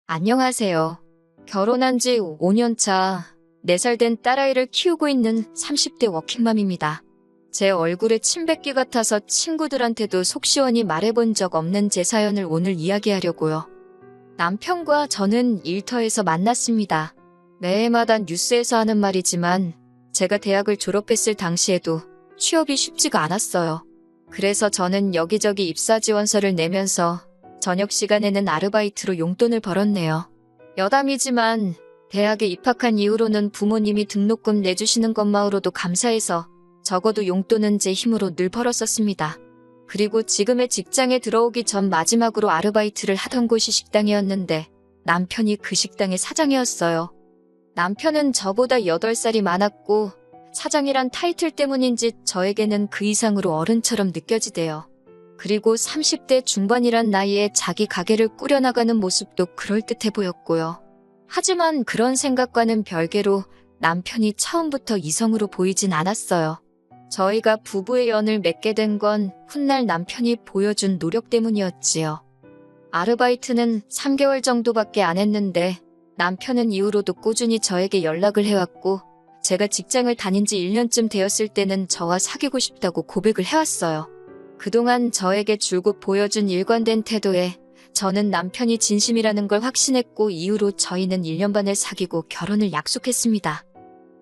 안녕하세요. 결혼한 지 5년 차, 4살 된 딸아이를 키우고 있는 30대 워킹맘입니다. 제 얼굴에 침 뱉기 같아서 친구들한테도 속 시원히 말해본 적 없는 제 사연을 오늘 이야기하려고요. 남편과 저는 일터에서 만났습니다. 매해마다 뉴스에서 하는 말이지만 제가 대학을 졸업했을 당시에도 취업이 쉽지가 않았어요. 그래서 저는 여기저기 입사 지원서를 내면서 저녁 시간에는 아르바이트로 용돈을 벌었네요. 여담이지만 대학에 입학한 이후로는 부모님이 등록금 내주시는 것만으로도 감사해서 적어도 용돈은 제 힘으로 늘 벌었었습니다. 그리고 지금의 직장에 들어오기 전 마지막으로 아르바이트를 하던 곳이 식당이었는데 남편이 그 식당의 사장이었어요. 남편은 저보다 8살이 많았고 사장이란 타이틀 때문인지 저에게는 그 이상으로 어른처럼 느껴지대요. 그리고 30대 중반이란 나이에 자기 가게를 꾸려나가는 모습도 그럴듯해 보였고요. 하지만 그런 생각과는 별개로 남편이 처음부터 이성으로 보이진 않았어요. 저희가 부부의 연을 맺게 된 건 훗날 남편이 보여준 노력 때문이었지요. 아르바이트는 3개월 정도밖에 안 했는데 남편은 이후로도 꾸준히 저에게 연락을 해왔고 제가 직장을 다닌 지 1년쯤 되었을 때는 저와 사귀고 싶다고 고백을 해왔어요. 그동안 저에게 줄곧 보여준 일관된 태도에 저는 남편이 진심이라는 걸 확신했고 이후로 저희는 1년 반을 사귀고 결혼을 약속했습니다.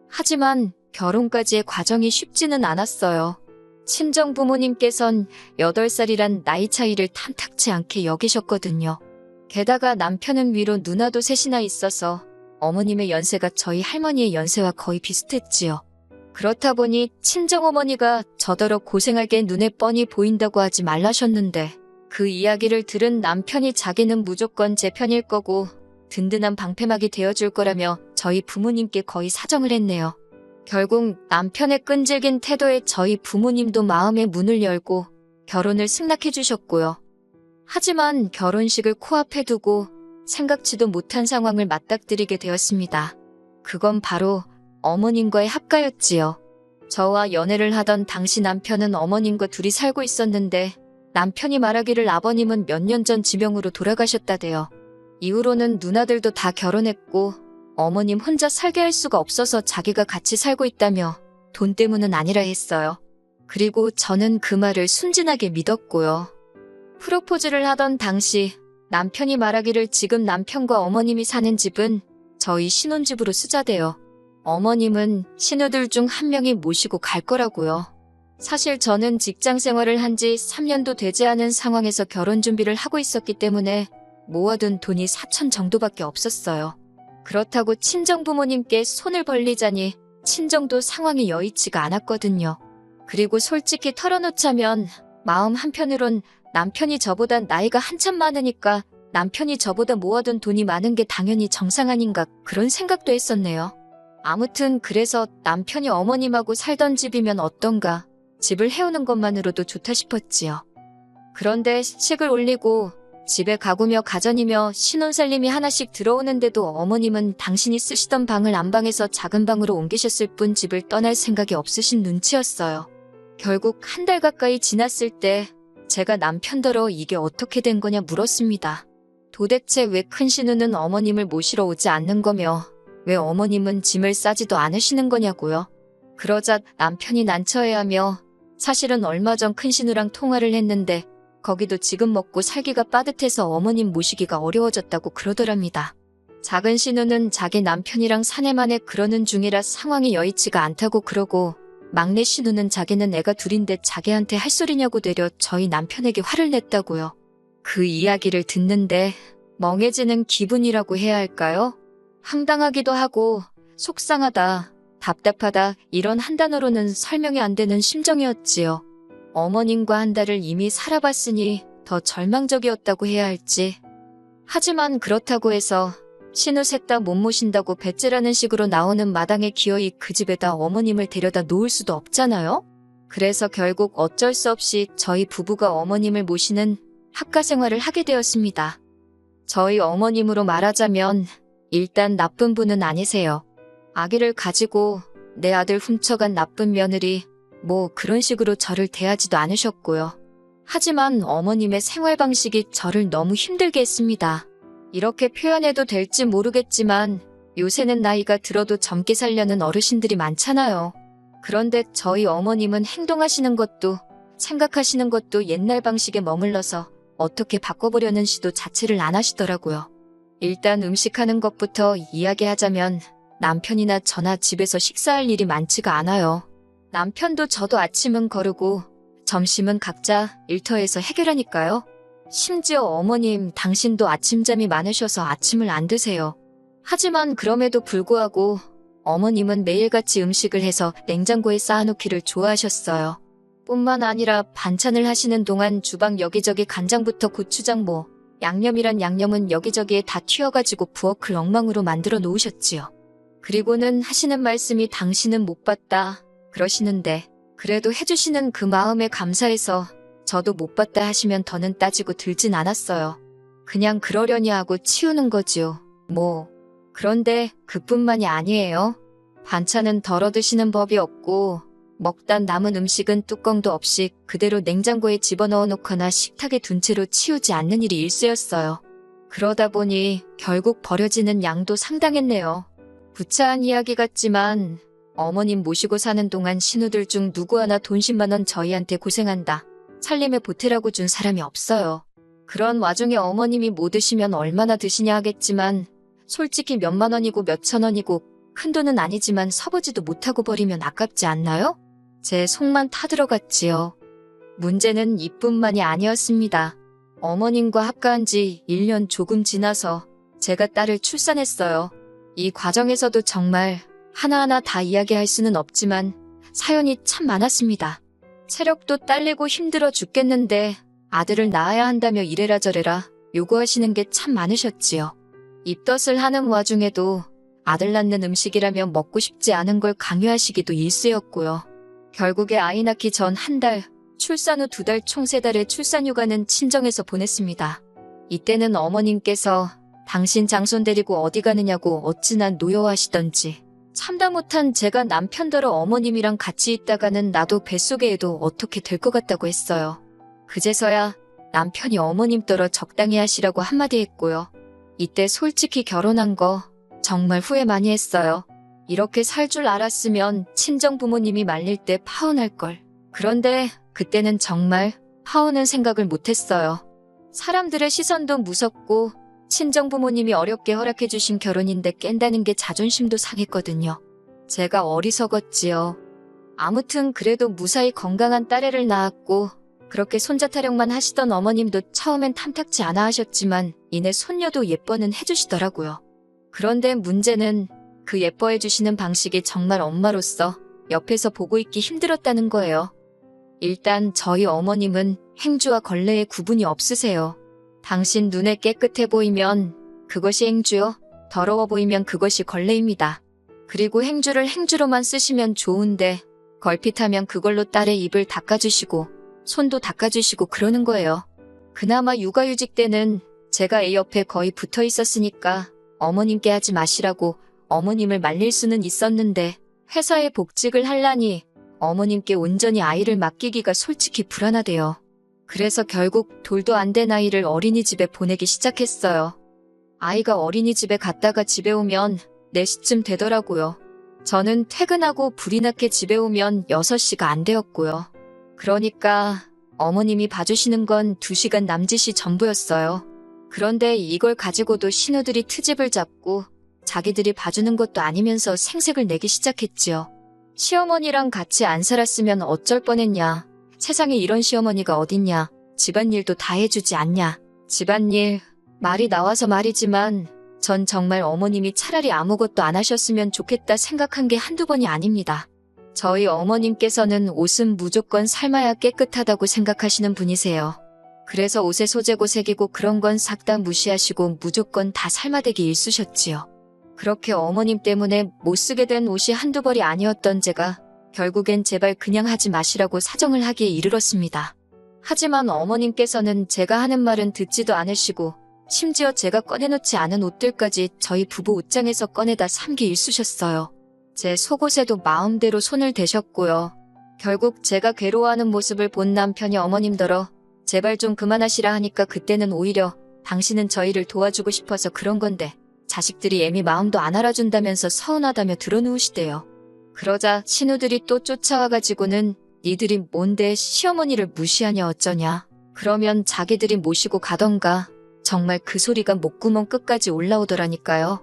하지만 결혼까지의 과정이 쉽지는 않았어요. 친정 부모님께선 8살이란 나이 차이를 탐탁치 않게 여기셨거든요. 게다가 남편은 위로 누나도 셋이나 있어서 어머님의 연세가 저희 할머니의 연세와 거의 비슷했지요. 그렇다 보니 친정어머니가 저더러 고생하게 눈에 뻔히 보인다고 하지 말라셨는데 그 이야기를 들은 남편이 자기는 무조건 제 편일 거고 든든한 방패막이 되어줄 거라며 저희 부모님께 거의 사정을 했네요. 결국 남편의 끈질긴 태도에 저희 부모님도 마음의 문을 열고 결혼을 승낙해 주셨고요. 하지만 결혼식을 코앞에 두고 생각지도 못한 상황을 맞닥뜨리게 되었습니다. 그건 바로 어머님과의 합가였지요. 저와 연애를 하던 당시 남편은 어머님과 둘이 살고 있었는데 남편이 말하기를 아버님은 몇 년 전 지병으로 돌아가셨다대요. 이후로는 누나들도 다 결혼했고 어머님 혼자 살게 할 수가 없어서 자기가 같이 살고 있다며 돈 때문은 아니라 했어요. 그리고 저는 그 말을 순진하게 믿었고요. 프로포즈를 하던 당시 남편이 말하기를 지금 남편과 어머님이 사는 집은 저희 신혼집으로 쓰자대요. 어머님은 신우들 중 한 명이 모시고 갈 거라고요. 사실 저는 직장 생활을 한 지 3년도 되지 않은 상황에서 결혼 준비를 하고 있었기 때문에 모아둔 돈이 4천 정도밖에 없었어요. 그렇다고 친정 부모님께 손을 벌리자니 친정도 상황이 여의치가 않았거든요. 그리고 솔직히 털어놓자면 마음 한편으론 남편이 저보다 나이가 한참 많으니까 남편이 저보다 모아둔 돈이 많은 게 당연히 정상 아닌가 그런 생각도 했었네요. 아무튼 그래서 남편이 어머님하고 살던 집이면 어떤가 집을 해오는 것만으로도 좋다 싶었지요. 그런데 식을 올리고 집에 가구며 가전이며 신혼살림이 하나씩 들어오는데도 어머님은 당신이 쓰시던 방을 안방에서 작은 방으로 옮기셨을 뿐 집을 떠날 생각이 없으신 눈치였어요. 결국 한 달 가까이 지났을 때 제가 남편더러 이게 어떻게 된 거냐 물었습니다. 도대체 왜 큰 신우는 어머님을 모시러 오지 않는 거며 왜 어머님은 짐을 싸지도 않으시는 거냐고요. 그러자 남편이 난처해하며 사실은 얼마 전 큰 신우랑 통화를 했는데 거기도 지금 먹고 살기가 빠듯해서 어머님 모시기가 어려워졌다고 그러더랍니다. 작은 신우는 자기 남편이랑 사내만에 그러는 중이라 상황이 여의치가 않다고 그러고 막내 신우는 자기는 애가 둘인데 자기한테 할 소리냐고 되려 저희 남편에게 화를 냈다고요. 그 이야기를 듣는데 멍해지는 기분이라고 해야 할까요? 황당하기도 하고 속상하다, 답답하다 이런 한 단어로는 설명이 안 되는 심정이었지요. 어머님과 한 달을 이미 살아봤으니 더 절망적이었다고 해야 할지. 하지만 그렇다고 해서 신우 셋 다 못 모신다고 배째라는 식으로 나오는 마당에 기어이 그 집에다 어머님을 데려다 놓을 수도 없잖아요? 그래서 결국 어쩔 수 없이 저희 부부가 어머님을 모시는 합가 생활을 하게 되었습니다. 저희 어머님으로 말하자면 일단 나쁜 분은 아니세요. 아기를 가지고 내 아들 훔쳐간 나쁜 며느리 뭐 그런 식으로 저를 대하지도 않으셨고요. 하지만 어머님의 생활 방식이 저를 너무 힘들게 했습니다. 이렇게 표현해도 될지 모르겠지만 요새는 나이가 들어도 젊게 살려는 어르신들이 많잖아요. 그런데 저희 어머님은 행동하시는 것도 생각하시는 것도 옛날 방식에 머물러서 어떻게 바꿔보려는 시도 자체를 안 하시더라고요. 일단 음식하는 것부터 이야기하자면 남편이나 저나 집에서 식사할 일이 많지가 않아요. 남편도 저도 아침은 거르고 점심은 각자 일터에서 해결하니까요. 심지어 어머님, 당신도 아침잠이 많으셔서 아침을 안 드세요. 하지만 그럼에도 불구하고 어머님은 매일같이 음식을 해서 냉장고에 쌓아놓기를 좋아하셨어요. 뿐만 아니라 반찬을 하시는 동안 주방 여기저기 간장부터 고추장 양념이란 양념은 여기저기에 다 튀어가지고 부엌을 엉망으로 만들어 놓으셨지요. 그리고는 하시는 말씀이 당신은 못 봤다 그러시는데 그래도 해주시는 그 마음에 감사해서 저도 못 봤다 하시면 더는 따지고 들진 않았어요. 그냥 그러려니 하고 치우는 거지요. 그런데 그뿐만이 아니에요. 반찬은 덜어 드시는 법이 없고 먹다 남은 음식은 뚜껑도 없이 그대로 냉장고에 집어넣어 놓거나 식탁에 둔 채로 치우지 않는 일이 일쑤였어요. 그러다 보니 결국 버려지는 양도 상당했네요. 부차한 이야기 같지만 어머님 모시고 사는 동안 신우들 중 누구 하나 돈 10만 원 저희한테 고생한다, 살림에 보태라고 준 사람이 없어요. 그런 와중에 어머님이 뭐 드시면 얼마나 드시냐 하겠지만 솔직히 몇만 원이고 몇천 원이고 큰돈은 아니지만 서보지도 못하고 버리면 아깝지 않나요? 제 속만 타들어갔지요. 문제는 이뿐만이 아니었습니다. 어머님과 합가한 지 1년 조금 지나서 제가 딸을 출산했어요. 이 과정에서도 정말 하나하나 다 이야기할 수는 없지만 사연이 참 많았습니다. 체력도 딸리고 힘들어 죽겠는데 아들을 낳아야 한다며 이래라 저래라 요구하시는 게 참 많으셨지요. 입덧을 하는 와중에도 아들 낳는 음식이라면 먹고 싶지 않은 걸 강요하시기도 일쑤였고요. 결국에 아이 낳기 전 1달, 출산 후 2달 총 3달의 출산휴가는 친정에서 보냈습니다. 이때는 어머님께서 당신 장손 데리고 어디 가느냐고 어찌나 노여워하시던지 참다 못한 제가 남편더러 어머님이랑 같이 있다가는 나도 뱃속에 애도 어떻게 될 것 같다고 했어요. 그제서야 남편이 어머님더러 적당히 하시라고 한마디 했고요. 이때 솔직히 결혼한 거 정말 후회 많이 했어요. 이렇게 살 줄 알았으면 친정 부모님이 말릴 때 파혼할 걸. 그런데 그때는 정말 파혼은 생각을 못했어요. 사람들의 시선도 무섭고 친정 부모님이 어렵게 허락해 주신 결혼인데 깬다는 게 자존심도 상했거든요. 제가 어리석었지요. 아무튼 그래도 무사히 건강한 딸애를 낳았고 그렇게 손자 타령만 하시던 어머님도 처음엔 탐탁지 않아 하셨지만 이내 손녀도 예뻐는 해주시더라고요. 그런데 문제는 그 예뻐해 주시는 방식이 정말 엄마로서 옆에서 보고 있기 힘들었다는 거예요. 일단 저희 어머님은 행주와 걸레의 구분이 없으세요. 당신 눈에 깨끗해 보이면 그것이 행주요, 더러워 보이면 그것이 걸레입니다. 그리고 행주를 행주로만 쓰시면 좋은데 걸핏하면 그걸로 딸의 입을 닦아주시고 손도 닦아주시고 그러는 거예요. 그나마 육아휴직 때는 제가 애 옆에 거의 붙어 있었으니까 어머님께 하지 마시라고 어머님을 말릴 수는 있었는데 회사에 복직을 하려니 어머님께 온전히 아이를 맡기기가 솔직히 불안하대요. 그래서 결국 돌도 안 된 아이를 어린이집에 보내기 시작했어요. 아이가 어린이집에 갔다가 집에 오면 4시쯤 되더라고요. 저는 퇴근하고 불이 나게 집에 오면 6시가 안 되었고요. 그러니까 어머님이 봐주시는 건 2시간 남짓이 전부였어요. 그런데 이걸 가지고도 신우들이 트집을 잡고 자기들이 봐주는 것도 아니면서 생색을 내기 시작했지요. 시어머니랑 같이 안 살았으면 어쩔 뻔했냐. 세상에 이런 시어머니가 어딨냐. 집안일도 다 해주지 않냐. 집안일, 말이 나와서 말이지만 전 정말 어머님이 차라리 아무것도 안 하셨으면 좋겠다 생각한 게 한두 번이 아닙니다. 저희 어머님께서는 옷은 무조건 삶아야 깨끗하다고 생각하시는 분이세요. 그래서 옷의 소재고 색이고 그런 건 싹 다 무시하시고 무조건 다 삶아대기 일쑤셨지요. 그렇게 어머님 때문에 못 쓰게 된 옷이 한두 벌이 아니었던 제가 결국엔 제발 그냥 하지 마시라고 사정을 하기에 이르렀습니다. 하지만 어머님께서는 제가 하는 말은 듣지도 않으시고 심지어 제가 꺼내놓지 않은 옷들까지 저희 부부 옷장에서 꺼내다 삼기 일쑤셨어요. 제 속옷에도 마음대로 손을 대셨고요. 결국 제가 괴로워하는 모습을 본 남편이 어머님더러 제발 좀 그만하시라 하니까 그때는 오히려 당신은 저희를 도와주고 싶어서 그런 건데 자식들이 애미 마음도 안 알아준다면서 서운하다며 들어누우시대요. 그러자 신우들이 또 쫓아와가지고는 니들이 뭔데 시어머니를 무시하냐 어쩌냐. 그러면 자기들이 모시고 가던가. 정말 그 소리가 목구멍 끝까지 올라오더라니까요.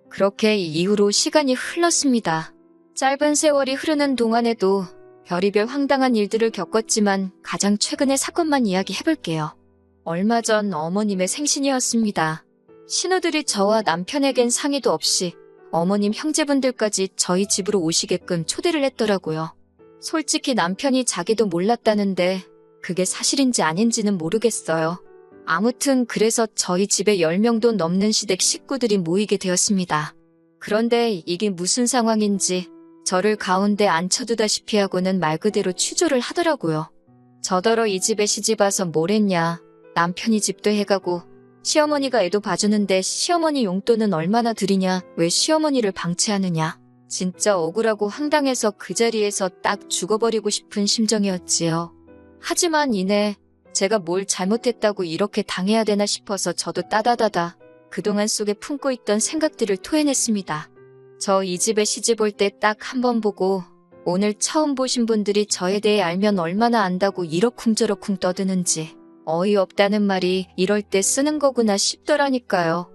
그렇게 이후로 시간이 흘렀습니다. 짧은 세월이 흐르는 동안에도 별의별 황당한 일들을 겪었지만 가장 최근의 사건만 이야기해볼게요. 얼마 전 어머님의 생신이었습니다. 신우들이 저와 남편에겐 상의도 없이 어머님 형제분들까지 저희 집으로 오시게끔 초대를 했더라고요. 솔직히 남편이 자기도 몰랐다는데 그게 사실인지 아닌지는 모르겠어요. 아무튼 그래서 저희 집에 10명도 넘는 시댁 식구들이 모이게 되었습니다. 그런데 이게 무슨 상황인지 저를 가운데 앉혀두다시피 하고는 말 그대로 취조를 하더라고요. 저더러 이 집에 시집와서 뭘 했냐. 남편이 집도 해가고 시어머니가 애도 봐주는데 시어머니 용돈은 얼마나 드리냐. 왜 시어머니를 방치하느냐. 진짜 억울하고 황당해서 그 자리에서 딱 죽어버리고 싶은 심정이었지요. 하지만 이내 제가 뭘 잘못했다고 이렇게 당해야 되나 싶어서 저도 따다다다 그동안 속에 품고 있던 생각들을 토해냈습니다. 저 이 집에 시집 올 때 딱 한 번 보고 오늘 처음 보신 분들이 저에 대해 알면 얼마나 안다고 이러쿵저러쿵 떠드는지 어이없다는 말이 이럴 때 쓰는 거구나 싶더라니까요.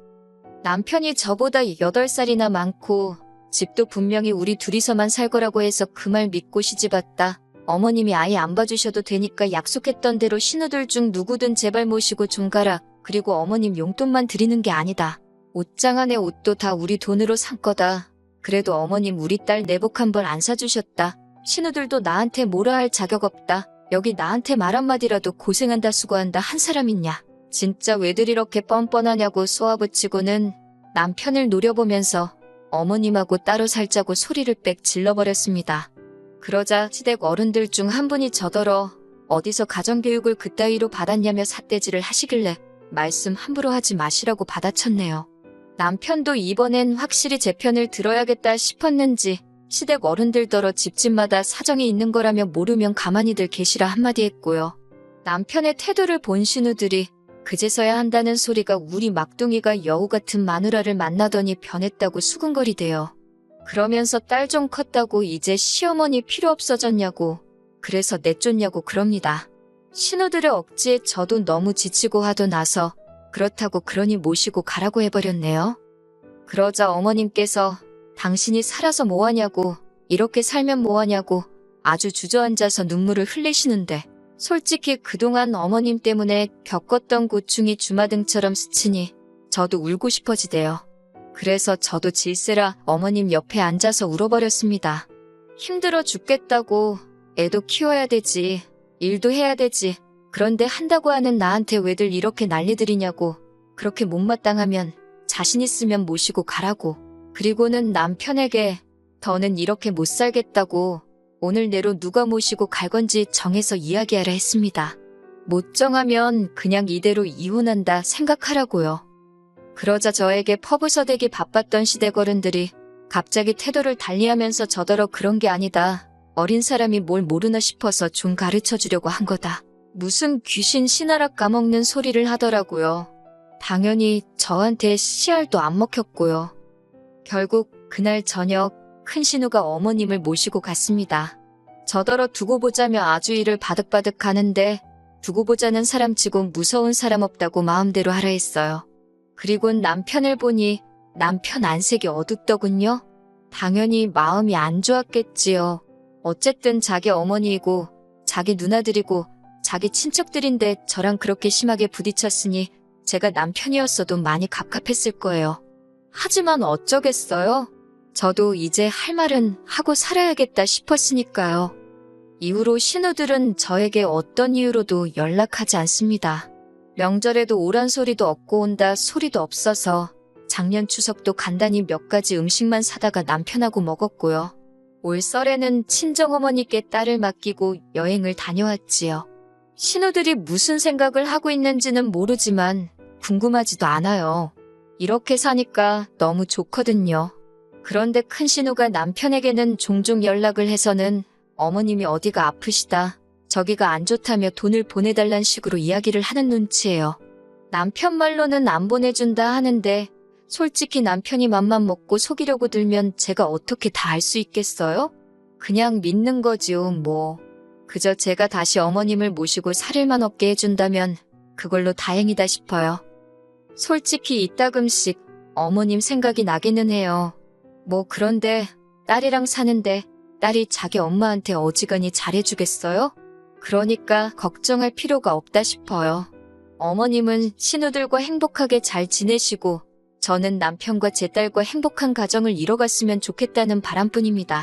남편이 저보다 8살이나 많고 집도 분명히 우리 둘이서만 살 거라고 해서 그 말 믿고 시집 왔다. 어머님이 아예 안 봐주셔도 되니까 약속했던 대로 신우들 중 누구든 제발 모시고 좀 가라. 그리고 어머님 용돈만 드리는 게 아니다. 옷장 안에 옷도 다 우리 돈으로 산 거다. 그래도 어머님 우리 딸 내복 한 벌 안 사주셨다. 신우들도 나한테 뭐라 할 자격 없다. 여기 나한테 말 한마디라도 고생한다 수고한다 한 사람 있냐. 진짜 왜들 이렇게 뻔뻔하냐고 쏘아붙이고는 남편을 노려보면서 어머님하고 따로 살자고 소리를 빽 질러버렸습니다. 그러자 시댁 어른들 중 한 분이 저더러 어디서 가정교육을 그따위로 받았냐며 삿대질을 하시길래 말씀 함부로 하지 마시라고 받아쳤네요. 남편도 이번엔 확실히 제 편을 들어야겠다 싶었는지 시댁 어른들더러 집집마다 사정이 있는 거라며 모르면 가만히들 계시라 한마디 했고요. 남편의 태도를 본 신우들이 그제서야 한다는 소리가 우리 막둥이가 여우 같은 마누라를 만나더니 변했다고 수근거리대요. 그러면서 딸 좀 컸다고 이제 시어머니 필요 없어졌냐고 그래서 내쫓냐고 그럽니다. 신우들의 억지에 저도 너무 지치고 하도 나서 그렇다고 그러니 모시고 가라고 해버렸네요. 그러자 어머님께서 당신이 살아서 뭐하냐고 이렇게 살면 뭐하냐고 아주 주저앉아서 눈물을 흘리시는데 솔직히 그동안 어머님 때문에 겪었던 고충이 주마등처럼 스치니 저도 울고 싶어지대요. 그래서 저도 질세라 어머님 옆에 앉아서 울어버렸습니다. 힘들어 죽겠다고 애도 키워야 되지 일도 해야 되지 그런데 한다고 하는 나한테 왜들 이렇게 난리들이냐고 그렇게 못마땅하면 자신 있으면 모시고 가라고 그리고는 남편에게 더는 이렇게 못 살겠다고 오늘 내로 누가 모시고 갈 건지 정해서 이야기하라 했습니다. 못 정하면 그냥 이대로 이혼한다 생각하라고요. 그러자 저에게 퍼부서대기 바빴던 시댁 어른들이 갑자기 태도를 달리하면서 저더러 그런 게 아니다. 어린 사람이 뭘 모르나 싶어서 좀 가르쳐주려고 한 거다. 무슨 귀신 신하락 까먹는 소리를 하더라고요. 당연히 저한테 씨알도 안 먹혔고요. 결국 그날 저녁 큰 신우가 어머님을 모시고 갔습니다. 저더러 두고 보자며 아주 이를 바득바득 가는데 두고 보자는 사람치고 무서운 사람 없다고 마음대로 하라 했어요. 그리곤 남편을 보니 남편 안색이 어둡더군요. 당연히 마음이 안 좋았겠지요. 어쨌든 자기 어머니이고 자기 누나들이고 자기 친척들인데 저랑 그렇게 심하게 부딪혔으니 제가 남편이었어도 많이 갑갑했을 거예요. 하지만 어쩌겠어요? 저도 이제 할 말은 하고 살아야겠다 싶었으니까요. 이후로 신우들은 저에게 어떤 이유로도 연락하지 않습니다. 명절에도 오란 소리도 없고 온다 소리도 없어서 작년 추석도 간단히 몇 가지 음식만 사다가 남편하고 먹었고요. 올 설에는 친정어머니께 딸을 맡기고 여행을 다녀왔지요. 신우들이 무슨 생각을 하고 있는지는 모르지만 궁금하지도 않아요. 이렇게 사니까 너무 좋거든요. 그런데 큰 신우가 남편에게는 종종 연락을 해서는 어머님이 어디가 아프시다, 저기가 안 좋다며 돈을 보내달란 식으로 이야기를 하는 눈치예요. 남편 말로는 안 보내준다 하는데 솔직히 남편이 맘만 먹고 속이려고 들면 제가 어떻게 다 알 수 있겠어요? 그냥 믿는 거지요, 뭐. 그저 제가 다시 어머님을 모시고 살일만 없게 해준다면 그걸로 다행이다 싶어요. 솔직히 이따금씩 어머님 생각이 나기는 해요. 뭐 그런데 딸이랑 사는데 딸이 자기 엄마한테 어지간히 잘해주겠어요? 그러니까 걱정할 필요가 없다 싶어요. 어머님은 신우들과 행복하게 잘 지내시고 저는 남편과 제 딸과 행복한 가정을 이뤄갔으면 좋겠다는 바람뿐입니다.